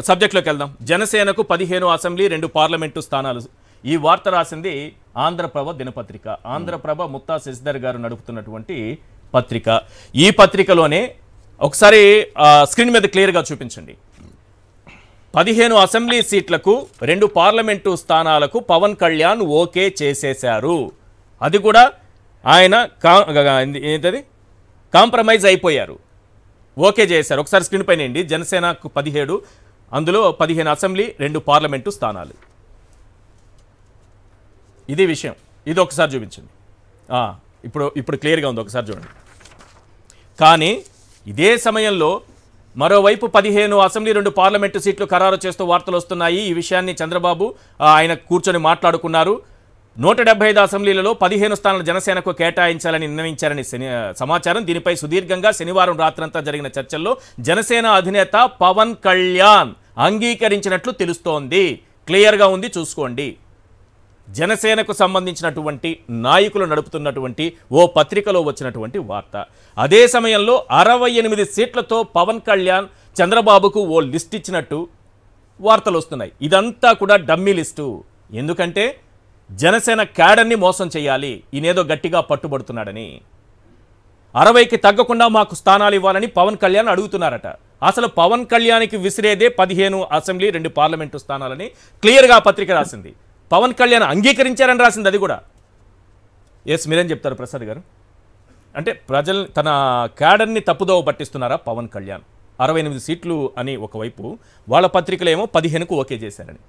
సబ్జెక్ట్లోకి వెళ్దాం. జనసేనకు 15 assembly 2 parliament స్థానాలు. ఈ వార్త రాసింది ఆంధ్రప్రభ దినపత్రిక. ఆంధ్రప్రభ ముత్తా శశిధర్ గారు నడుపుతున్నటువంటి పత్రిక. ఈ పత్రికలోనే ఒకసారి స్క్రీన్ మీద క్లియర్గా చూపించండి. 15 అసెంబ్లీ సీట్లకు 2 పార్లమెంటు స్థానాలకు పవన్ కళ్యాణ్ ఓకే చేసేశారు. అది కూడా ఆయన ఏంటది కాంప్రమైజ్ అయిపోయారు, ఓకే చేశారు. ఒకసారి స్క్రీన్ పైన ఏంటి, జనసేనకు 17, అందులో 15 అసెంబ్లీ 2 పార్లమెంటు స్థానాలు. ఇది విషయం. ఇది ఒకసారి చూపించండి. ఇప్పుడు క్లియర్గా ఉంది, ఒకసారి చూడండి. కానీ ఇదే సమయంలో మరోవైపు 15 అసెంబ్లీ 2 పార్లమెంటు సీట్లు ఖరారు చేస్తూ వార్తలు వస్తున్నాయి. ఈ విషయాన్ని చంద్రబాబు ఆయన కూర్చొని మాట్లాడుకున్నారు. 175 అసెంబ్లీలలో 15 స్థానాలు జనసేనకు కేటాయించాలని నిర్ణయించారని సమాచారం. దీనిపై సుదీర్ఘంగా శనివారం రాత్రంతా జరిగిన చర్చల్లో జనసేన అధినేత పవన్ కళ్యాణ్ అంగీకరించినట్లు తెలుస్తోంది. క్లియర్గా ఉంది, చూసుకోండి. జనసేనకు సంబంధించినటువంటి నాయకులు నడుపుతున్నటువంటి ఓ పత్రికలో వచ్చినటువంటి వార్త. అదే సమయంలో 68 సీట్లతో పవన్ కళ్యాణ్ చంద్రబాబుకు ఓ లిస్ట్ ఇచ్చినట్టు వార్తలు వస్తున్నాయి. ఇదంతా కూడా డమ్మీ లిస్టు. ఎందుకంటే జనసేన క్యాడర్ని మోసం చేయాలి, ఈయనేదో గట్టిగా పట్టుబడుతున్నాడని. 60కి తగ్గకుండా మాకు స్థానాలు ఇవ్వాలని పవన్ కళ్యాణ్ అడుగుతున్నారట. అసలు పవన్ కళ్యాణ్కి విసిరేదే 15 అసెంబ్లీ 2 పార్లమెంటు స్థానాలని క్లియర్గా పత్రిక రాసింది. పవన్ కళ్యాణ్ అంగీకరించారని రాసింది అది కూడా. ఎస్, మీరేం చెప్తారు ప్రసాద్ గారు? అంటే తన క్యాడర్ని తప్పుదోవ పట్టిస్తున్నారా పవన్ కళ్యాణ్? 68 సీట్లు అని ఒకవైపు, వాళ్ళ పత్రికలేమో 15కు ఓకే చేశారని.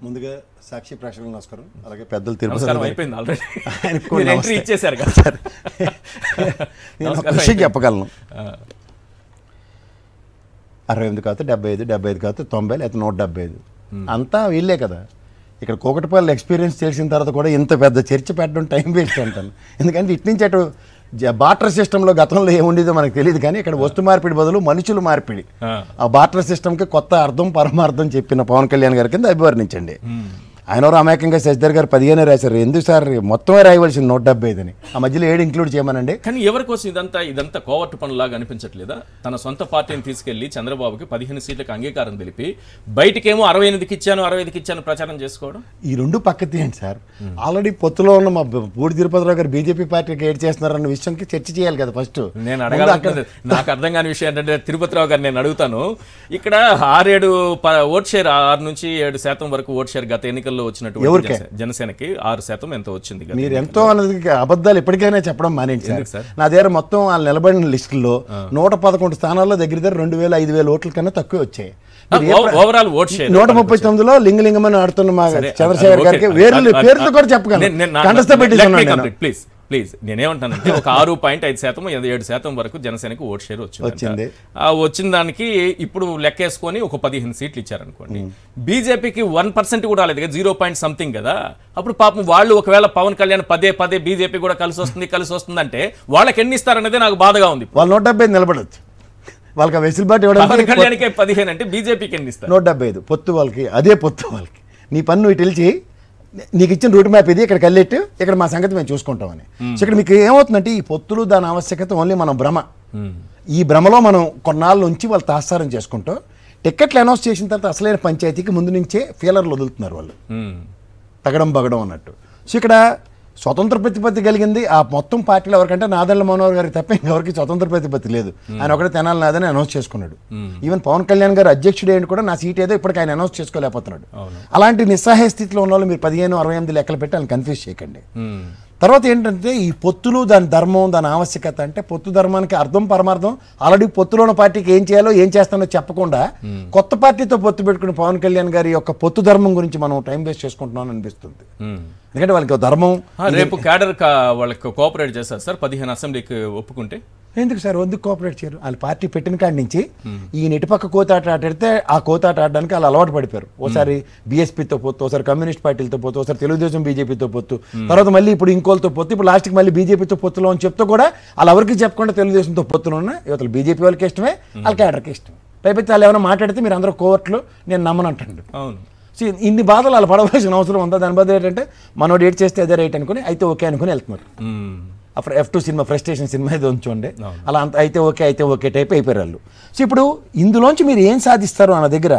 ముందుగా సాక్షి ప్రేక్షకులకు నమస్కారం. అలాగే పెద్దలు అయిపోయింది ఆల్రెడీ ఇచ్చేశారు కదా సార్. నేను చెప్పగలను, 68 కాదు 75, 75 కాదు 90, లేకపోతే 175, అంతా వీళ్ళే కదా. ఇక్కడ కూకటపల్లి ఎక్స్పీరియన్స్ చేసిన తర్వాత కూడా ఇంత పెద్ద చర్చ పెట్టడం టైం వేస్ట్ అంటాను. ఎందుకంటే ఇటు నుంచి అటు బార్టర్ సిస్టంలో గతంలో ఏముండేదో మనకు తెలియదు, కానీ ఇక్కడ వస్తు మార్పిడి బదులు మనుషులు మార్పిడి, ఆ బార్టర్ సిస్టమ్కి కొత్త అర్థం పరమార్థం చెప్పిన పవన్ కళ్యాణ్ గారి కింద అభివర్ణించండి. ఆయన అమాయకంగా శశిధర్ గారు 15 రాశారు. ఎందుకు సార్ మొత్తమే రాయవలసింది 175 అని, ఆ మధ్యలో 7 ఇంక్లూడ్ చేయమనండి. కానీ ఎవరి కోసం ఇదంతా కోవర్ట్ పనులాగా అనిపించట్లేదా? తన సొంత పార్టీని తీసుకెళ్లి చంద్రబాబుకి 15 సీట్లకు అంగీకారం తెలిపి బయటికేమో 65కి ఇచ్చాను ప్రచారం చేసుకోవడం. ఈ రెండు పక్క తీయండి సార్. ఆల్రెడీ పొత్తులో ఉన్న మా పూడి తిరుపతిరావు గారు బీజేపీ పార్టీకి ఏడ్ చేస్తున్నారన్న విషయానికి చర్చ చేయాలి కదా ఫస్ట్. నేను అడగాలి, నాకు అర్థం కాని విషయం ఏంటంటే తిరుపతిరావు గారు నేను అడుగుతాను. ఇక్కడ 6-7 ఓట్ షేర్, 6 నుంచి 7% వరకు ఓట్ షేర్ గత ఎన్నికల్లో వచ్చినటువంటి జనసేనకి 6% ఎంతో వచ్చింది. మీరు ఎంతో అన్నది అబద్ధాలు ఎప్పటికైనా చెప్పడం మానేంటి సార్. నా దగ్గర మొత్తం వాళ్ళు నిలబడిన లిస్టుల్లో 111 స్థానాల్లో దగ్గర 2000-5000 ఓట్ల కన్నా తక్కువ వచ్చాయి. ఓవరాల్ ఓట్ షేర్ 139లో లింగలింగమని ఆడుతున్న మా చంద్రశేఖర్ గారికి పేర్లు కూడా చెప్పగలను. ప్లీజ్ నేనేమంటానంటే ఒక 6.5%, 7% వరకు జనసేనకు ఓట్ షేర్ వచ్చింది. వచ్చిన దానికి ఇప్పుడు లెక్కేసుకొని ఒక 15 సీట్లు ఇచ్చారనుకోండి. బీజేపీకి 1% కూడా రాలేదు కదా, 0 something కదా. అప్పుడు పాపం వాళ్ళు ఒకవేళ పవన్ కళ్యాణ్ పదే బీజేపీ కూడా కలిసి వస్తుంది అంటే వాళ్ళకి ఎన్ని ఇస్తారనేది నాకు బాధగా ఉంది. వాళ్ళు 175 నిలబడచ్చు, వాళ్ళకి వెసులుబాటు పవన్ కళ్యాణ్కి 15 అంటే బీజేపీకి ఎన్ని ఇస్తారు? 175 పొత్తు వాళ్ళకి, అదే పొత్తు వాళ్ళకి. నీ పన్ను ఇటు తెలిసి నీకు ఇచ్చిన రూట్ మ్యాప్ ఇది, ఇక్కడ కల్లెట్టు, ఇక్కడ మా సంగతి మేము చూసుకుంటామని. సో ఇక్కడ మీకు ఏమవుతుందంటే ఈ పొత్తులు దాని ఆవశ్యకత ఓన్లీ మనం భ్రమ. ఈ భ్రమలో మనం కొన్నాళ్ళ నుంచి వాళ్ళు తాత్సారం చేసుకుంటూ టికెట్లు అనౌన్స్ చేసిన తర్వాత అసలైన పంచాయతీకి ముందు నుంచే ఫీలర్లు వదులుతున్నారు వాళ్ళు, తగడం బగడం అన్నట్టు. సో ఇక్కడ స్వతంత్ర ప్రతిపత్తి కలిగింది ఆ మొత్తం పార్టీలో ఎవరికంటే నాదెళ్ల మనోహర్ గారికి తప్ప ఇంకెవరికి స్వతంత్ర ప్రతిపత్తి లేదు. ఆయన ఒకటే తెనాలి నాదని అనౌన్స్ చేసుకున్నాడు. ఈవెన్ పవన్ కళ్యాణ్ గారు అధ్యక్షుడు ఏంటి కూడా నా సీట్ ఏదో ఇప్పటికి ఆయన అనౌన్స్ చేసుకోలేకపోతున్నాడు. అలాంటి నిస్సహాయ స్థితిలో ఉన్న వాళ్ళు మీరు 15-68 లెక్కలు పెట్టి ఆయన కన్ఫ్యూజ్ చేయకండి. తర్వాత ఏంటంటే ఈ పొత్తులు దాని ధర్మం దాని ఆవశ్యకత, అంటే పొత్తు ధర్మానికి అర్థం పరమార్థం ఆల్రెడీ పొత్తులో ఉన్న పార్టీకి ఏం చేయాలో ఏం చేస్తానో చెప్పకుండా కొత్త పార్టీతో పొత్తు పెట్టుకుని పవన్ కళ్యాణ్ గారి యొక్క పొత్తు ధర్మం గురించి మనం టైం వేస్ట్ చేసుకుంటున్నాం అనిపిస్తుంది. ఎందుకంటే వాళ్ళకి ధర్మం రేపు క్యాడర్ వాళ్ళకి కోఆపరేట్ చేస్తారు సార్ 15 అసెంబ్లీకి ఒప్పుకుంటే. ఎందుకు సార్ ఎందుకు కోఆపరేట్ చేయరు? వాళ్ళు పార్టీ పెట్టిన కాడి నుంచి ఈ నెటిపక్క కోతాట ఆడితే ఆ కోతాట ఆడడానికి వాళ్ళు అలవాటు పడిపోయారు. ఓసారి బీఎస్పీతో పొత్తు, ఒకసారి కమ్యూనిస్ట్ పార్టీలతో పొత్తు, ఒకసారి తెలుగుదేశం బీజేపీతో పొత్తు, తర్వాత మళ్ళీ ఇప్పుడు ఇంకోళ్ళతో పొత్తు, ఇప్పుడు లాస్ట్కి మళ్ళీ బీజేపీతో పొత్తులో అని చెప్తూ కూడా వాళ్ళు ఎవరికి చెప్పకుండా తెలుగుదేశంతో పొత్తులో ఉన్న యువతలు బీజేపీ వాళ్ళకి ఇష్టమే, వాళ్ళ క్యాడర్కి ఇష్టమే. పైపెత్తి వాళ్ళు ఏమైనా మాట్లాడితే మీరు అందరూ కోర్టులు నేను నమ్మనంటండి. అవును, ఇన్ని బాధలు వాళ్ళు పడవలసిన అవసరం ఉందా? దాని బదులు ఏంటంటే మనోడు ఏడ్ చేస్తే అదే రైట్ అనుకుని అయితే ఓకే అనుకుని వెళ్తున్నారు. F2 సినిమా ఫ్రస్ట్రేషన్ సినిమా ఇది ఉంచండి, అలా అంత అయితే ఓకే టైప్ అయిపోయారు వాళ్ళు. సో ఇప్పుడు ఇందులోంచి మీరు ఏం సాధిస్తారు అన్న దగ్గర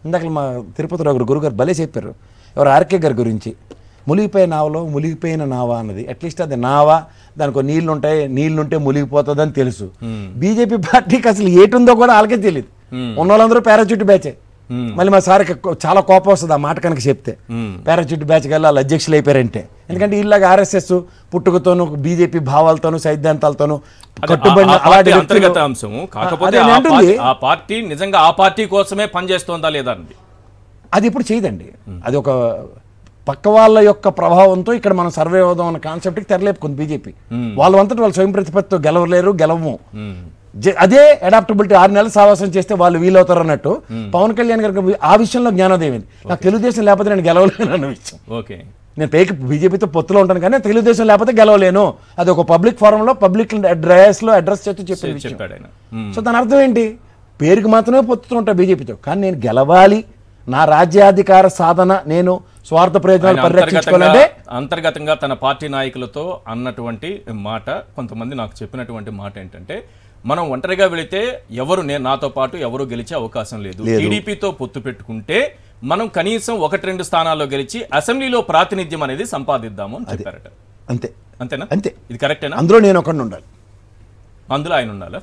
ఇందాక మా తిరుపతిలో ఒకరు గురుగారు భలే చెప్పారు, ఎవరు ఆర్కే గారి గురించి, మునిగిపోయిన నావా అన్నది. అట్లీస్ట్ అది నావా, దానికి నీళ్లుంటే మునిగిపోతుందని తెలుసు. బీజేపీ పార్టీకి అసలు ఏటుందో కూడా వాళ్ళకే తెలియదు. ఉన్న వాళ్ళందరూ పారాచూట్ బ్యాచే. మళ్ళీ మా సార్కి చాలా కోపం వస్తుంది ఆ మాట కనుక చెప్తే, పారాచూట్ బ్యాచ్ కల్లా వాళ్ళు అధ్యక్షులు అయిపోయారంటే. ఎందుకంటే ఇలాగ ఆర్ఎస్ఎస్ పుట్టుకతోనూ బీజేపీ భావాలతోనూ సైద్ధాంతాలతోనూ కట్టుబడిన అలాంటి అంతర్గత అంశము. కాకపోతే ఆ పార్టీ నిజంగా ఆ పార్టీ కోసమే పనిచేస్తోందా లేదా అండి, అది ఇప్పుడు చేయదండి. అది ఒక పక్క వాళ్ళ యొక్క ప్రభావంతో ఇక్కడ మనం సర్వే అవుదాం అన్న కాన్సెప్ట్కి తెరలేపుకుంది బీజేపీ. వాళ్ళు అంతటి వాళ్ళు స్వయం ప్రతిపత్తితో గెలవము. అదే అడాప్టబిలిటీ 6 నెలలు సావాసం చేస్తే వాళ్ళు వీలవుతారు అన్నట్టు పవన్ కళ్యాణ్ గారికి ఆ విషయంలో జ్ఞానోదయం ఏంది. నాకు తెలుగుదేశం లేకపోతే నేను గెలవలేను అన్న విషయం. ఓకే, నేను పైకి బీజేపీతో పొత్తులో ఉంటాను కానీ తెలుగుదేశం లేకపోతే గెలవలేను, అది ఒక పబ్లిక్ ఫోరంలో పబ్లిక్ డ్రైవ్స్లో అడ్రస్ చేస్తూ చెప్పాడు. సో దాని అర్థం ఏంటి, పేరుకి మాత్రమే పొత్తుతూ ఉంటా బీజేపీతో, కానీ నేను గెలవాలి, నా రాజ్యాధికార సాధన, నేను స్వార్థ ప్రయోజనాలు పరిరక్షించుకోవాలంటే అంతర్గతంగా తన పార్టీ నాయకులతో అన్నటువంటి మాట, కొంతమంది నాకు చెప్పినటువంటి మాట ఏంటంటే, మనం ఒంటరిగా వెళితే నాతో పాటు ఎవరు గెలిచే అవకాశం లేదు, టీడీపీతో పొత్తు పెట్టుకుంటే మనం కనీసం 1-2 స్థానాల్లో గెలిచి అసెంబ్లీలో ప్రాతినిధ్యం అనేది సంపాదిద్దాము అని చెప్పారట. అంతేనా? అంతే. ఇది కరెక్టేనా? అందులో నేను ఒకడిని ఉండాలి, అందులో ఆయన ఉండాలా?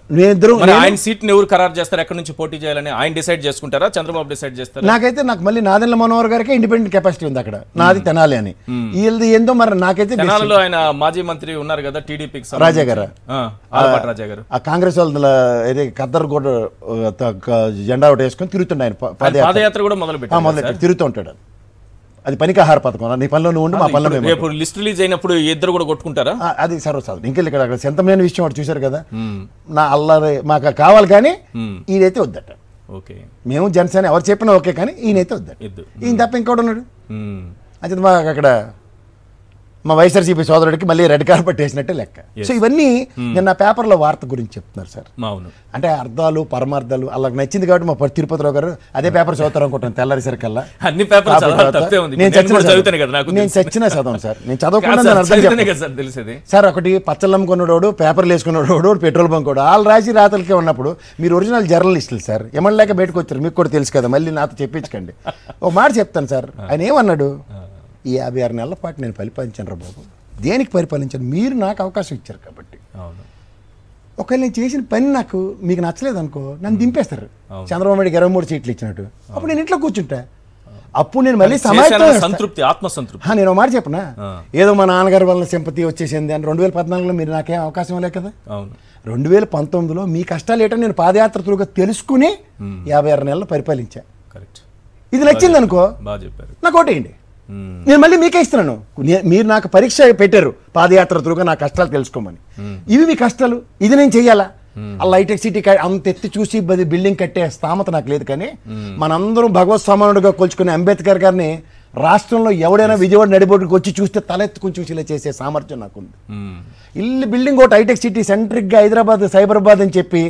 ఆయన సీట్ ఎవరు ఖరారు చేస్తారు, ఎక్కడి నుంచి పోటీ చేయాలని ఆయన డిసైడ్ చేసుకుంటారా, చంద్రబాబు డిసైడ్ చేస్తారా? నాకు మళ్ళీ నాదెండ్ల మనోహర్ గారికి ఇండిపెండెంట్ కెపాసిటీ ఉంది అక్కడ, నాది తెనాలి అని. వీళ్ళది ఏందో మరి నాకైతే. తెనాలిలో ఆయన మాజీ మంత్రి ఉన్నారు కదా టీడీపీకి, రాజా గారు, రాజా గారు, ఆ కాంగ్రెస్ వాళ్ళ కద్దరు కూడా జెండా ఒకటి వేసుకొని తిరుగుతుండే ఆయన, పాదయాత్ర కూడా మొదలు తిరుగుతూ ఉంటాడు. అది పనికాహార పథకం, నీ పనిలో నువ్వు ఉండి మా పనిలో రేపు లిస్ట్ రిలీజ్ అయినప్పుడు ఇద్దరు కూడా కొట్టుకుంటారా? అది సర్వసాధారణం. ఇంకెళ్ళి ఇక్కడ అక్కడ సెంతమైన విషయం వాడు చూశారు కదా, నా అల్లరి మాకు కావాలి కానీ ఈయనైతే వద్దట. ఓకే, మేము జనసేన ఎవరు చెప్పినా ఓకే కానీ ఈయనైతే వద్దట. ఈయన తప్ప ఇంకోటి ఉన్నాడు. అయితే మాకు అక్కడ మా వైఎస్ఆర్సీపీ సోదరుడికి మళ్ళీ రెడ్ కార్పెట్ వేసినట్టే లెక్క. సో ఇవన్నీ నేను నా పేపర్లో వార్త గురించి చెప్తున్నారు సార్. అంటే అర్థాలు పరమార్థాలు అలా నచ్చింది కాబట్టి మా తిరుపతిరావు గారు అదే పేపర్ చదువుతారు అనుకుంటాను తెల్లారిసరికల్లా. నేను చచ్చినా చదవను సార్, నేను చదవకుండా అర్థం సార్. ఒకటి పచ్చళ్ళు అమ్ముకున్నాడు, పేపర్లు వేసుకున్నాడు, పెట్రోల్ బంక్ కూడా వాళ్ళు రాసి రాతలకే ఉన్నప్పుడు మీరు ఒరిజినల్ జర్నలిస్టులు సార్, ఎమ్మెల్యేక బయటకు వచ్చారు, మీకు కూడా తెలుసు కదా, మళ్ళీ నాతో చెప్పించకండి. ఒక మాట చెప్తాను సార్, ఆయన ఏమన్నాడు, ఈ 56 నెలల పాటు నేను పరిపాలించాను రా బాబు, దేనికి పరిపాలించాను, మీరు నాకు అవకాశం ఇచ్చారు కాబట్టి. ఒకవేళ నేను చేసిన పని నాకు మీకు నచ్చలేదు అనుకో, నన్ను దింపేస్తారు. చంద్రబాబు నాయుడు 23 సీట్లు ఇచ్చినట్టు, అప్పుడు నేను ఇంట్లో కూర్చుంటా. అప్పుడు నేను మళ్ళీ సంతృప్తి, ఆత్మసంతృప్తి. నేను ఒక మాట చెప్పనా, ఏదో మా నాన్నగారి వల్ల సింపతి వచ్చేసింది అని 2014లో మీరు నాకేం అవకాశం లేదు కదా. 2019లో మీ కష్టాలు ఏంటో నేను పాదయాత్ర త్రూగా తెలుసుకుని 56 నెలలు పరిపాలించా. ఇది నచ్చింది అనుకో, నాకు ఓటేయండి, నేను మళ్ళీ మీకే ఇస్తున్నాను. మీరు నాకు పరీక్ష పెట్టారు పాదయాత్ర త్రూగా నా కష్టాలు తెలుసుకోమని, ఇవి మీ కష్టాలు, ఇది నేను చెయ్యాలా? ఆ హైటెక్ సిటీ అంత ఎత్తి చూసి బిల్డింగ్ కట్టే స్థామత నాకు లేదు. కానీ మనందరం భగవత్ సమానుడిగా కొలుచుకునే అంబేద్కర్ గారిని రాష్ట్రంలో ఎవడైనా విజయవాడ నడిబొడ్డుకి వచ్చి చూస్తే తలెత్తుకుని చూసేలా చేసే సామర్థ్యం నాకుంది. ఇల్లు బిల్డింగ్ ఒకటి హైటెక్ సిటీ సెంట్రిక్గా హైదరాబాద్ సైబరాబాద్ అని చెప్పి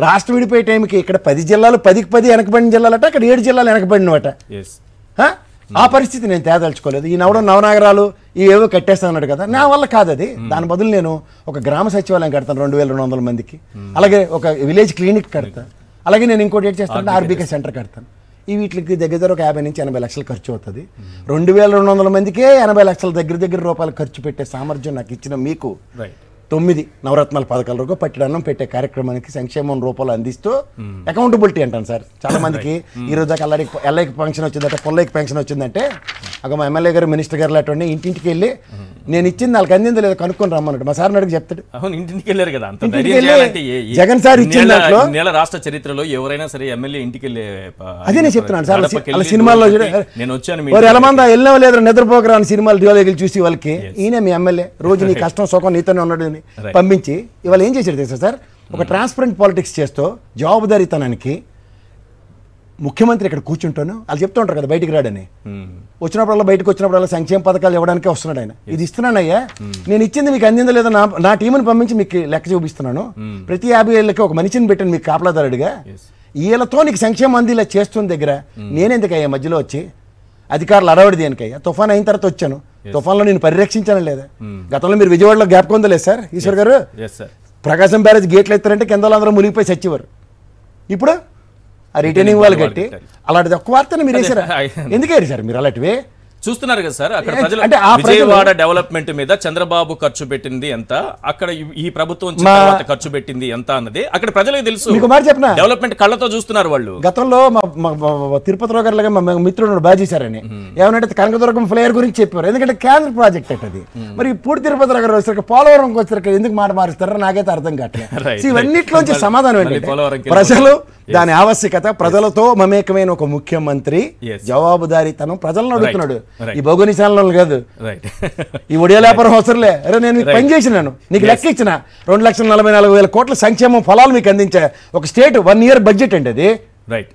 రాష్ట్రం విడిపోయే టైంకి ఇక్కడ 10 జిల్లాలు 10కి 10 వెనకబడిన జిల్లాలట, అక్కడ 7 జిల్లాలు వెనకబడినవట. ఆ పరిస్థితి నేను తేదలుచుకోలేదు. ఈ నవనగరాలు ఇవేవో కట్టేస్తానన్నాడు కదా, నా వల్ల కాదు అది. దాని బదులు నేను ఒక గ్రామ సచివాలయం కడతాను 2200 మందికి, అలాగే ఒక విలేజ్ క్లినిక్ కడతాను, అలాగే నేను ఇంకోటి ఏం చేస్తాను, ఆర్బీకే సెంటర్ కడతాను. ఈ వీటికి దగ్గర ఒక 50 నుంచి 80 లక్షలు ఖర్చు అవుతుంది. 2200 మందికే 80 లక్షల దగ్గర రూపాయలు ఖర్చు పెట్టే సామర్థ్యం నాకు ఇచ్చిన మీకు 9 నవరత్నాల పథకాల వరకు పట్టడన్నం పెట్టే కార్యక్రమానికి సంక్షేమం రూపంలో అందిస్తూ అకౌంటబిలిటీ అంటాను సార్. చాలా మందికి ఈ రోజు దాకా ఎల్ఐకి పెన్షన్ వచ్చిందంటే, పొల్లైకి పెన్షన్ వచ్చిందంటే, అక్కడ మా ఎమ్మెల్యే గారు మినిస్టర్ గారు అటువంటి ఇంటింటికి వెళ్ళి నేను ఇచ్చింది వాళ్ళకి అందిందో లేదో కనుక్కొని రమ్మన్నాడు. మా సార్ అడిగి చెప్తాడు. ఇంటికి వెళ్ళారు కదా, జగన్ సార్ ఇచ్చిన దాంట్లో రాష్ట్ర చరిత్రలో ఎవరైనా సరే ఎమ్మెల్యే ఇంటికి వెళ్ళే, అదే నేను చెప్తున్నాను సార్. వాళ్ళ సినిమాల్లో నేను వచ్చాను, ఎలమందా వెళ్ళినా లేదు నిద్రపోకరా అని సినిమాలు దివాళీలు చూసి వాళ్ళకి ఈయన మీ ఎమ్మెల్యే రోజు నీ కష్టం సుఖం నీతోనే ఉన్నాడు పంపించి ఇవాళ ఏం చేశాడు తెలుసా సార్, ఒక ట్రాన్స్పరెంట్ పాలిటిక్స్ చేస్తూ జవాబుదారీతనానికి ముఖ్యమంత్రి ఇక్కడ కూర్చుంటాను వాళ్ళు చెప్తూ ఉంటారు కదా బయటికి రాడని, వచ్చినప్పుడల్లా బయటకు వచ్చినప్పుడల్లా సంక్షేమ పథకాలు ఇవ్వడానికే వస్తున్నాడు ఆయన. ఇది ఇస్తున్నానయ్యా, నేను ఇచ్చింది మీకు అందిందో లేదో నా టీంని పంపించి మీకు లెక్క చూపిస్తున్నాను. ప్రతి 50 ఏళ్ళకి ఒక మనిషిని పెట్టాను మీకు కాపలాదారుడిగా, వీళ్ళతో నీకు సంక్షేమం అందిలా చేస్తున్న దగ్గర నేనెందుకయ్యా మధ్యలో వచ్చి అధికారులు అడవడి దేనికయ్యా, తుఫాన్ అయిన తర్వాత వచ్చాను, తుఫాన్లో నేను పరిరక్షించాను లేదా? గతంలో మీరు విజయవాడలో జ్ఞాపకం ఉందా లేదు సార్ ఈశ్వర్ గారు? Yes sir. ప్రకాశం బ్యారేజ్ గేట్లు ఎత్తారంటే కింద అందరూ మునిగిపోయి చచ్చేవారు. ఇప్పుడు ఆ రిటర్నింగ్ వాళ్ళు కట్టి అలాంటిది ఒక్క వార్తను మీరు వేసారా? ఎందుకు వేసారు మీరు అలాంటివి? చూస్తున్నారు కదా సార్, అక్కడ ప్రజలు అంటే ఆ విజయవాడ డెవలప్మెంట్ మీద చంద్రబాబు ఖర్చు పెట్టింది ఎంత, అక్కడ ఈ ప్రభుత్వం వచ్చిన తర్వాత ఖర్చు పెట్టింది ఎంత అన్నది అక్కడ ప్రజలకు తెలుసు. మీకు మాట చెప్పనా, డెవలప్మెంట్ కళ్ళతో చూస్తున్నారు వాళ్ళు. గతంలో మా తిరుపతిరావు గారు లాగా మా మిత్రుడు బాగా చేశారని ఏమనంటే కనకదుర్గం ఫ్లేయర్ గురించి చెప్పారు, ఎందుకంటే కేంద్ర ప్రాజెక్ట్ అది. మరి పూర్తి తిరుపతిరావు గారు వచ్చారు, పోలవరం వచ్చారు, ఎందుకు మాట మారుస్తారో నాకైతే అర్థం కావట్లేదు. ఇవన్నిట్లోంచి సమాధానం ఏంటంటే ప్రజలు, దాని ఆవశ్యకత, ప్రజలతో మమేకమైన ఒక ముఖ్యమంత్రి జవాబుదారీతనం ప్రజలను అడుగుతున్నాడు. ఈ భౌగోళిశాలలో కాదు, ఈ ఒడియా వ్యాపారం అవసరంలే. అరే నేను పని చేసినాను, నీకు లెక్క ఇచ్చిన 2,44,000 కోట్ల సంక్షేమం ఫలాలు మీకు అందించా. ఒక స్టేట్ 1 year బడ్జెట్ అండి అది. రైట్.